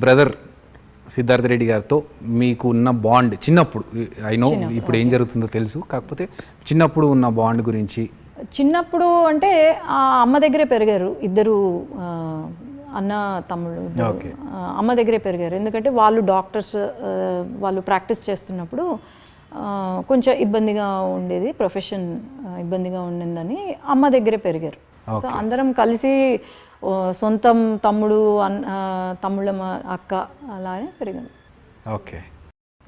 Brother Siddhartha Reddy గారితో మీకు ఉన్న బాండ్ చిన్నప్పుడు, ఐ నో ఇప్పుడు ఏం జరుగుతుందో తెలుసు, కాకపోతే చిన్నప్పుడు ఉన్న బాండ్ గురించి. చిన్నప్పుడు అంటే అమ్మ దగ్గరే పెరిగారు ఇద్దరు అన్న తమ్ముళ్ళు, అమ్మ దగ్గరే పెరిగారు. ఎందుకంటే వాళ్ళు డాక్టర్స్, వాళ్ళు ప్రాక్టీస్ చేస్తున్నప్పుడు కొంచెం ఇబ్బందిగా ఉండేది, ప్రొఫెషన్ ఇబ్బందిగా ఉండిందని అమ్మ దగ్గరే పెరిగారు. సో అందరం కలిసి సొంతం తమ్ముడు తమ్ముళ్ళ అక్క అలానే పెరిగాను. ఓకే.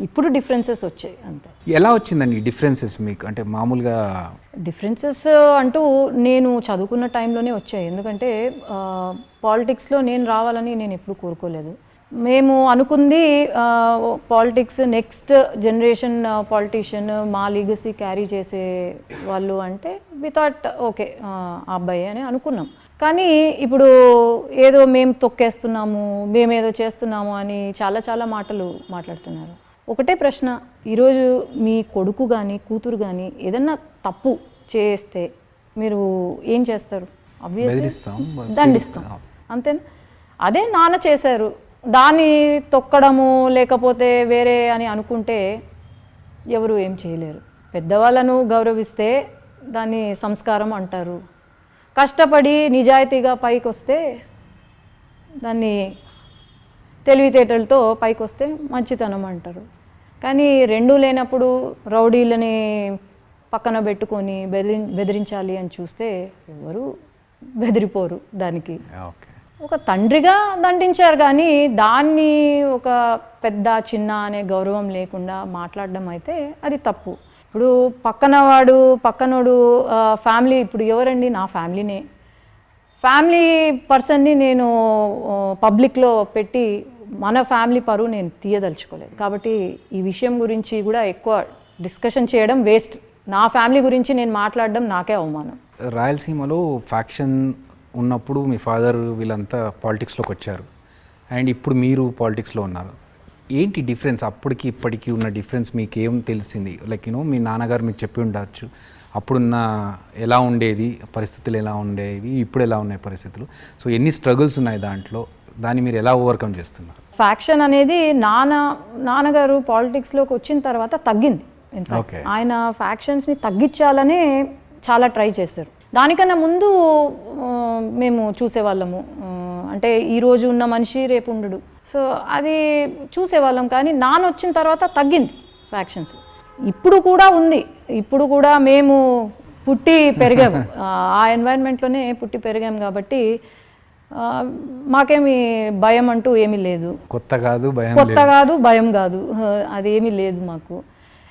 ఇప్పుడు డిఫరెన్సెస్ వచ్చాయి అంతే. ఎలా వచ్చిందండి డిఫరెన్సెస్ మీకు? అంటే మామూలుగా డిఫరెన్సెస్ అంటూ నేను చదువుకున్న టైంలోనే వచ్చాయి. ఎందుకంటే పాలిటిక్స్లో నేను రావాలని నేను ఎప్పుడు కోరుకోలేదు. మేము అనుకుంది పాలిటిక్స్ నెక్స్ట్ జనరేషన్ పాలిటీషియన్, మా లీగసీ క్యారీ చేసే వాళ్ళు అంటే వి థాట్ ఓకే ఆ అబ్బాయి అని అనుకున్నాం. కానీ ఇప్పుడు ఏదో మేము తొక్కేస్తున్నాము, మేమేదో చేస్తున్నాము అని చాలా చాలా మాటలు మాట్లాడుతున్నారు. ఒకటే ప్రశ్న, ఈరోజు మీ కొడుకు కానీ కూతురు కానీ ఏదన్నా తప్పు చేస్తే మీరు ఏం చేస్తారు? ఆబ్వియస్లీ దండిస్తాం, అంతేనా? అదే నాన్న చేశారు, దాన్ని తొక్కడము లేకపోతే వేరే అని అనుకుంటే ఎవరు ఏం చేయలేరు. పెద్దవాళ్ళను గౌరవిస్తే దాన్ని సంస్కారం అంటారు. కష్టపడి నిజాయితీగా పైకి వస్తే దాన్ని తెలివితేటలతో పైకి వస్తే మంచితనం అంటారు. కానీ రెండూ లేనప్పుడు రౌడీలని పక్కన పెట్టుకొని బెదిరించాలి అని చూస్తే ఎవరు బెదిరిపోరు. దానికి ఒక తండ్రిగా దండించారు, కానీ దాన్ని ఒక పెద్ద చిన్న అనే గౌరవం లేకుండా మాట్లాడడం అయితే అది తప్పు. ఇప్పుడు పక్కనోడు ఫ్యామిలీ, ఇప్పుడు ఎవరండి? నా ఫ్యామిలీనే. ఫ్యామిలీ పర్సన్ని నేను పబ్లిక్లో పెట్టి మన ఫ్యామిలీ పరువు నేను తీయదలుచుకోలేదు. కాబట్టి ఈ విషయం గురించి కూడా ఎక్కువ డిస్కషన్ చేయడం వేస్ట్. నా ఫ్యామిలీ గురించి నేను మాట్లాడడం నాకే అవమానం. రాయలసీమలో ఫ్యాక్షన్ ఉన్నప్పుడు మీ ఫాదర్ వీళ్ళంతా పాలిటిక్స్లోకి వచ్చారు, అండ్ ఇప్పుడు మీరు పాలిటిక్స్లో ఉన్నారు. ఏంటి డిఫరెన్స్? అప్పటికి ఇప్పటికీ ఉన్న డిఫరెన్స్ మీకు ఏం తెలిసింది? లైక్ మీ నాన్నగారు మీకు చెప్పి ఉండవచ్చు అప్పుడున్న ఎలా ఉండేది, పరిస్థితులు ఎలా ఉండేవి, ఇప్పుడు ఎలా ఉన్నాయి పరిస్థితులు. సో ఎన్ని స్ట్రగుల్స్ ఉన్నాయి దాంట్లో, దాన్ని మీరు ఎలా ఓవర్కమ్ చేస్తున్నారు? ఫ్యాక్షన్ అనేది నాన్నగారు పాలిటిక్స్లోకి వచ్చిన తర్వాత తగ్గింది. ఇన్ఫాక్ట్ ఆయన ఫ్యాక్షన్స్ని తగ్గించాలనే చాలా ట్రై చేశారు. దానికన్నా ముందు మేము చూసేవాళ్ళము, అంటే ఈరోజు ఉన్న మనిషి రేపు ఉండడు. సో అది చూసేవాళ్ళం. కానీ నాన్న వచ్చిన తర్వాత తగ్గింది ఫ్యాక్షన్స్. ఇప్పుడు కూడా ఉంది, ఇప్పుడు కూడా మేము పుట్టి పెరిగాము ఆ ఎన్వైరన్మెంట్లోనే పుట్టి పెరిగాము. కాబట్టి మాకేమి భయం అంటూ ఏమీ లేదు. కొత్త కాదు భయం కాదు, అది ఏమీ లేదు మాకు.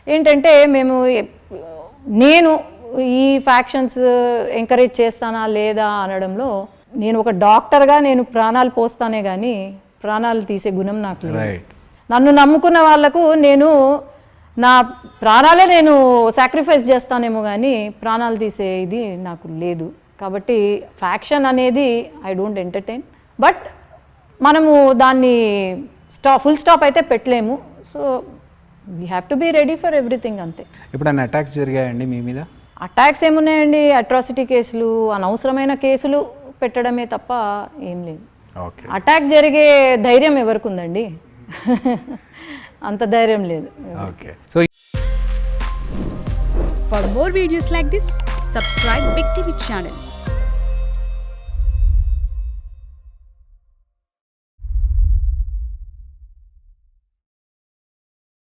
ఏంటంటే నేను ఈ ఫ్యాక్షన్స్ ఎంకరేజ్ చేస్తానా లేదా అనడంలో, నేను ఒక డాక్టర్గా నేను ప్రాణాలు పోస్తానే కానీ ప్రాణాలు తీసే గుణం నాకు లేదు. నన్ను నమ్ముకున్న వాళ్లకు నేను నా ప్రాణాలే నేను సాక్రిఫైస్ చేస్తానేమో కానీ ప్రాణాలు తీసే ఇది నాకు లేదు. కాబట్టి ఫ్యాక్షన్ అనేది ఐ డోంట్ ఎంటర్టైన్. బట్ మనము దాన్ని ఫుల్ స్టాప్ అయితే పెట్టలేము. So we have to be ready for everything, అంతే. ఎప్పుడైనా అటాక్స్ జరిగాయండి మీ మీద? అటాక్స్ ఏమున్నాయండి? అట్రాసిటీ కేసులు, అనవసరమైన కేసులు పెట్టడమే తప్ప ఏం లేదు. అటాక్స్ జరిగే ధైర్యం ఎవరికి ఉందండి? అంత ధైర్యం లేదు. For more videos like this, subscribe Big TV channel.